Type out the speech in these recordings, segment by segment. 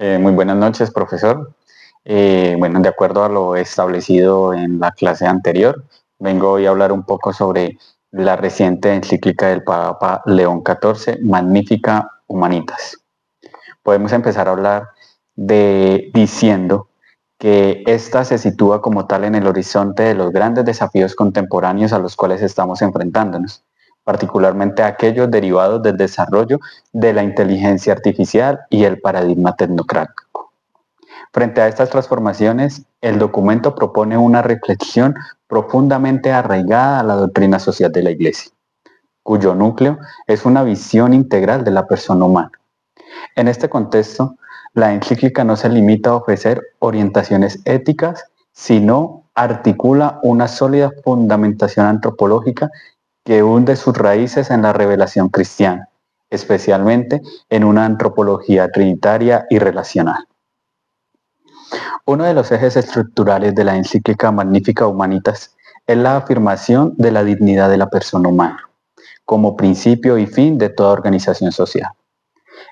Muy buenas noches, profesor. Bueno, de acuerdo a lo establecido en la clase anterior, vengo hoy a hablar un poco sobre la reciente encíclica del Papa León XIV, Magnificat Humanitas. Podemos empezar a hablar diciendo que esta se sitúa como tal en el horizonte de los grandes desafíos contemporáneos a los cuales estamos enfrentándonos, particularmente aquellos derivados del desarrollo de la inteligencia artificial y el paradigma tecnocrático. Frente a estas transformaciones, el documento propone una reflexión profundamente arraigada a la doctrina social de la Iglesia, cuyo núcleo es una visión integral de la persona humana. En este contexto, la encíclica no se limita a ofrecer orientaciones éticas, sino articula una sólida fundamentación antropológica que hunde sus raíces en la revelación cristiana, especialmente en una antropología trinitaria y relacional. Uno de los ejes estructurales de la encíclica Magnificat Humanitas es la afirmación de la dignidad de la persona humana, como principio y fin de toda organización social.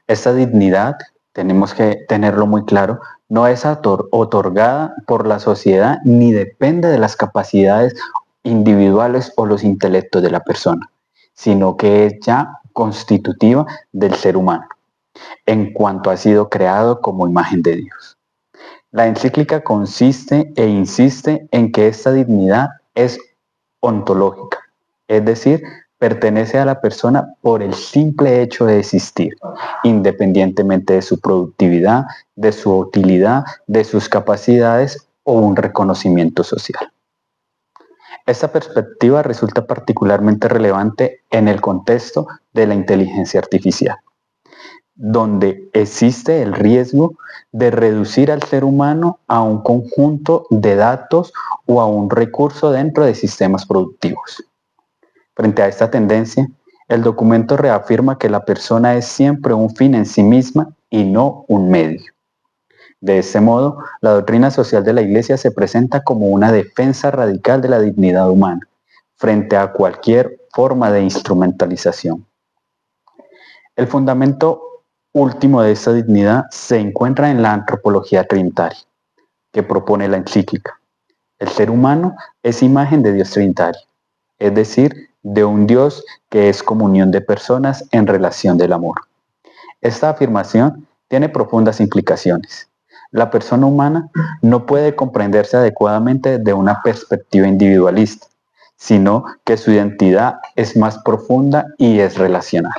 Esta dignidad, tenemos que tenerlo muy claro, no es otorgada por la sociedad ni depende de las capacidades individuales o los intelectos de la persona, sino que es ya constitutiva del ser humano, en cuanto ha sido creado como imagen de Dios. La encíclica consiste e insiste en que esta dignidad es ontológica, es decir, pertenece a la persona por el simple hecho de existir, independientemente de su productividad, de su utilidad, de sus capacidades o un reconocimiento social. Esta perspectiva resulta particularmente relevante en el contexto de la inteligencia artificial, donde existe el riesgo de reducir al ser humano a un conjunto de datos o a un recurso dentro de sistemas productivos. Frente a esta tendencia, el documento reafirma que la persona es siempre un fin en sí misma y no un medio. De este modo, la doctrina social de la Iglesia se presenta como una defensa radical de la dignidad humana frente a cualquier forma de instrumentalización. El fundamento último de esta dignidad se encuentra en la antropología trinitaria, que propone la encíclica. El ser humano es imagen de Dios trinitario, es decir, de un Dios que es comunión de personas en relación del amor. Esta afirmación tiene profundas implicaciones. La persona humana no puede comprenderse adecuadamente desde una perspectiva individualista, sino que su identidad es más profunda y es relacional.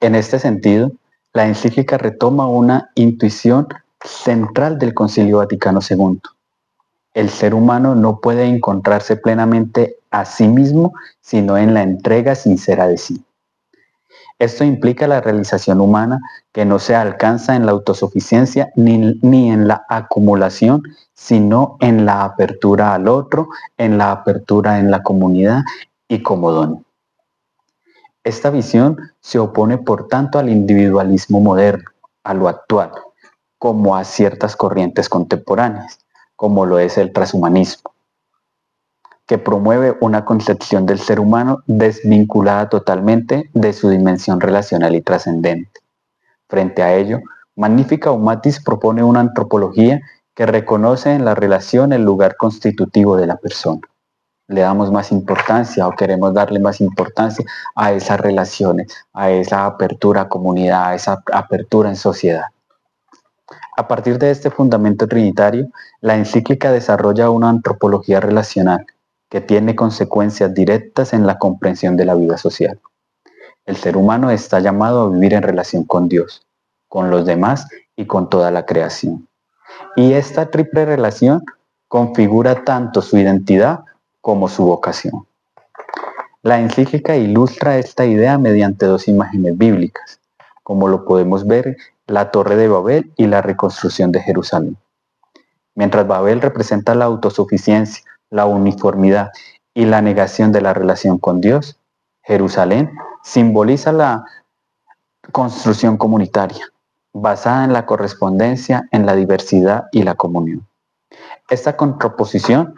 En este sentido, la encíclica retoma una intuición central del Concilio Vaticano II. El ser humano no puede encontrarse plenamente a sí mismo, sino en la entrega sincera de sí. Esto implica la realización humana que no se alcanza en la autosuficiencia ni en la acumulación, sino en la apertura al otro, en la apertura en la comunidad y como don. Esta visión se opone, por tanto, al individualismo moderno, a lo actual, como a ciertas corrientes contemporáneas, como lo es el transhumanismo, que promueve una concepción del ser humano desvinculada totalmente de su dimensión relacional y trascendente. Frente a ello, Magnificat Humanitas propone una antropología que reconoce en la relación el lugar constitutivo de la persona. Le damos más importancia o queremos darle más importancia a esas relaciones, a esa apertura a comunidad, a esa apertura en sociedad. A partir de este fundamento trinitario, la encíclica desarrolla una antropología relacional que tiene consecuencias directas en la comprensión de la vida social. El ser humano está llamado a vivir en relación con Dios, con los demás y con toda la creación. Y esta triple relación configura tanto su identidad como su vocación. La encíclica ilustra esta idea mediante dos imágenes bíblicas, como lo podemos ver la Torre de Babel y la reconstrucción de Jerusalén. Mientras Babel representa la autosuficiencia, la uniformidad y la negación de la relación con Dios, Jerusalén simboliza la construcción comunitaria, basada en la correspondencia, en la diversidad y la comunión. Esta contraposición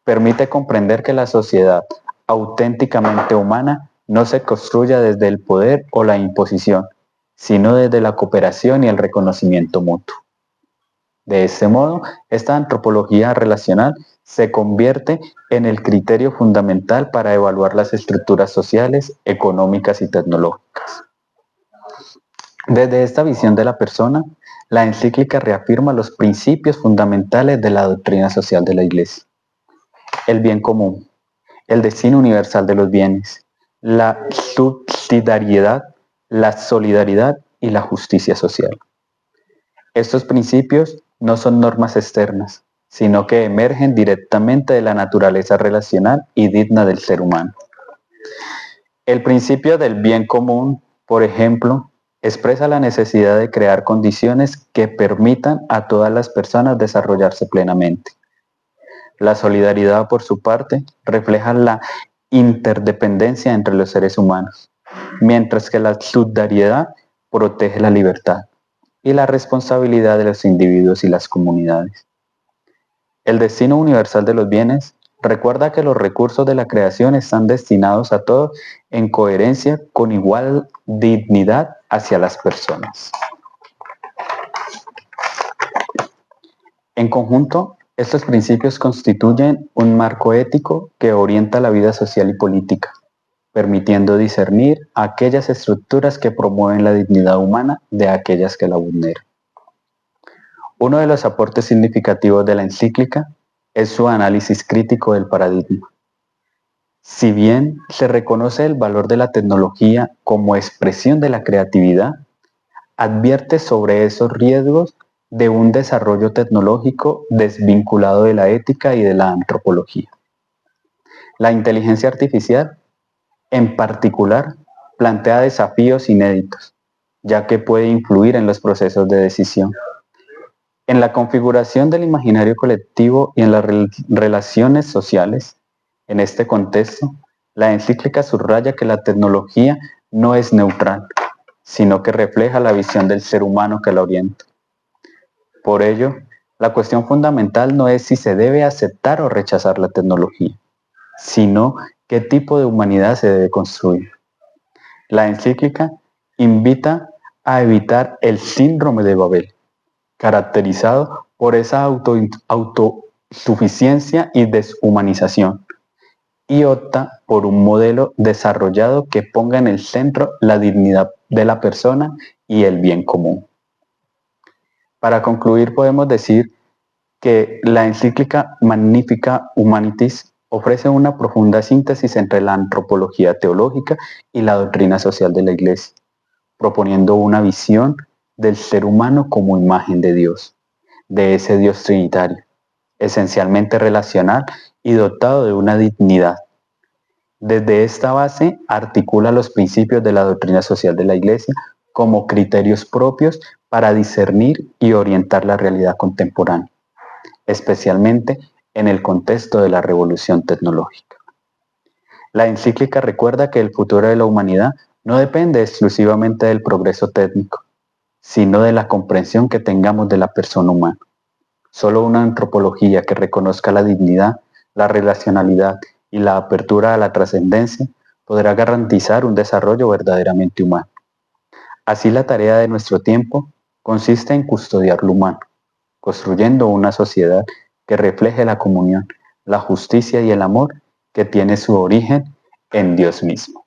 permite comprender que la sociedad auténticamente humana no se construye desde el poder o la imposición, sino desde la cooperación y el reconocimiento mutuo. De este modo, esta antropología relacional se convierte en el criterio fundamental para evaluar las estructuras sociales, económicas y tecnológicas. Desde esta visión de la persona, la encíclica reafirma los principios fundamentales de la doctrina social de la Iglesia: el bien común, el destino universal de los bienes, la subsidiariedad, la solidaridad y la justicia social. Estos principios no son normas externas, sino que emergen directamente de la naturaleza relacional y digna del ser humano. El principio del bien común, por ejemplo, expresa la necesidad de crear condiciones que permitan a todas las personas desarrollarse plenamente. La solidaridad, por su parte, refleja la interdependencia entre los seres humanos, mientras que la subsidiariedad protege la libertad y la responsabilidad de los individuos y las comunidades. El destino universal de los bienes recuerda que los recursos de la creación están destinados a todos en coherencia con igual dignidad hacia las personas. En conjunto, estos principios constituyen un marco ético que orienta la vida social y política, permitiendo discernir aquellas estructuras que promueven la dignidad humana de aquellas que la vulneran. Uno de los aportes significativos de la encíclica es su análisis crítico del paradigma. Si bien se reconoce el valor de la tecnología como expresión de la creatividad, advierte sobre esos riesgos de un desarrollo tecnológico desvinculado de la ética y de la antropología. La inteligencia artificial, en particular, plantea desafíos inéditos, ya que puede influir en los procesos de decisión, en la configuración del imaginario colectivo y en las relaciones sociales. En este contexto, la encíclica subraya que la tecnología no es neutral, sino que refleja la visión del ser humano que la orienta. Por ello, la cuestión fundamental no es si se debe aceptar o rechazar la tecnología, sino qué tipo de humanidad se debe construir. La encíclica invita a evitar el síndrome de Babel, caracterizado por esa autosuficiencia y deshumanización, y opta por un modelo desarrollado que ponga en el centro la dignidad de la persona y el bien común. Para concluir, podemos decir que la encíclica Magnificat Humanitas ofrece una profunda síntesis entre la antropología teológica y la doctrina social de la Iglesia, proponiendo una visión del ser humano como imagen de Dios, de ese Dios trinitario, esencialmente relacional y dotado de una dignidad. Desde esta base articula los principios de la doctrina social de la Iglesia como criterios propios para discernir y orientar la realidad contemporánea, especialmente en el contexto de la revolución tecnológica. La encíclica recuerda que el futuro de la humanidad no depende exclusivamente del progreso técnico, sino de la comprensión que tengamos de la persona humana. Solo una antropología que reconozca la dignidad, la relacionalidad y la apertura a la trascendencia podrá garantizar un desarrollo verdaderamente humano. Así, la tarea de nuestro tiempo consiste en custodiar lo humano, construyendo una sociedad que refleje la comunión, la justicia y el amor que tiene su origen en Dios mismo.